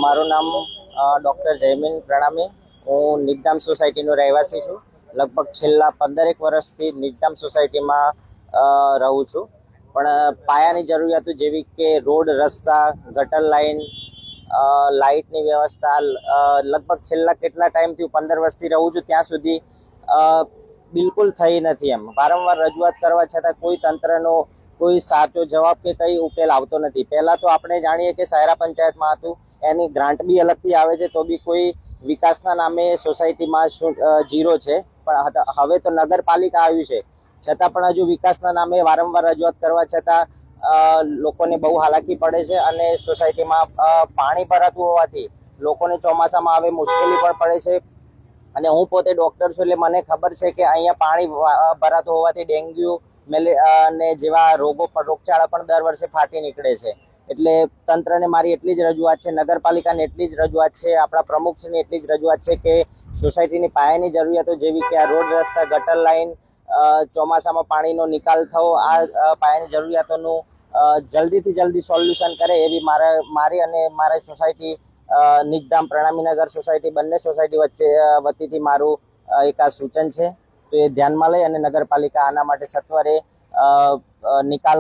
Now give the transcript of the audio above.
મારું નામ ડૉક્ટર જયમીન પ્રણામી। હું નિગદામ સોસાયટીનો રહેવાસી છું। લગભગ છેલ્લા 15 વર્ષથી નિગદામ સોસાયટીમાં રહું છું। પણ પાયાની જરૂરિયાતો જેવી કે રોડ, રસ્તા, ગટર લાઇન, લાઇટની વ્યવસ્થા લગભગ છેલ્લા કેટલા ટાઈમથી 15 વર્ષથી રહું છું ત્યાં સુધી બિલકુલ થઈ નથી। એમ વારંવાર રજૂઆત કરવા છતાં કોઈ તંત્રનો કોઈ સાચો જવાબ કે કઈ ઉકેલ આવતો નથી। પહેલા તો આપણે જાણીએ કે સાયરા પંચાયતમાં હતું, એની ગ્રાન્ટ બી અલગથી આવે છે, તો બી કોઈ વિકાસના નામે સોસાયટીમાં ઝીરો છે। પણ હવે તો નગરપાલિકા આવ્યું છે, છતાં પણ હજુ વિકાસના નામે વારંવાર રજૂઆત કરવા છતાં લોકોને બહુ હાલાકી પડે છે। અને સોસાયટીમાં પાણી ભરાતું હોવાથી લોકોને ચોમાસામાં હવે મુશ્કેલી પણ પડે છે। અને હું પોતે ડૉક્ટર છું એટલે મને ખબર છે કે અહીંયા પાણી ભરાતું હોવાથી ડેન્ગ્યુ, મેલેરિયા ને જેવા રોગચાળા પણ દર વર્ષે ફાટી નીકળે છે। એટલે તંત્રને મારી એટલી જ રજૂઆત છે, નગરપાલિકાને એટલી જ રજૂઆત છે, આપણા પ્રમુખશ્રીની એટલી જ રજૂઆત છે કે સોસાયટીની પાયાની જરૂરિયાતો જેવી કે આ રોડ, રસ્તા, ગટર લાઇન, ચોમાસામાં પાણીનો નિકાલ થવો, આ પાયાની જરૂરિયાતોનું જલ્દીથી જલ્દી સોલ્યુશન કરે એવી મારી અને મારી સોસાયટી નિગદામ પ્રણામીનગર સોસાયટી બંને સોસાયટી વતીથી મારું એક આ સૂચન છે। તો એ ધ્યાનમાં લઈ અને નગરપાલિકા આના માટે સત્વરે નિકાલ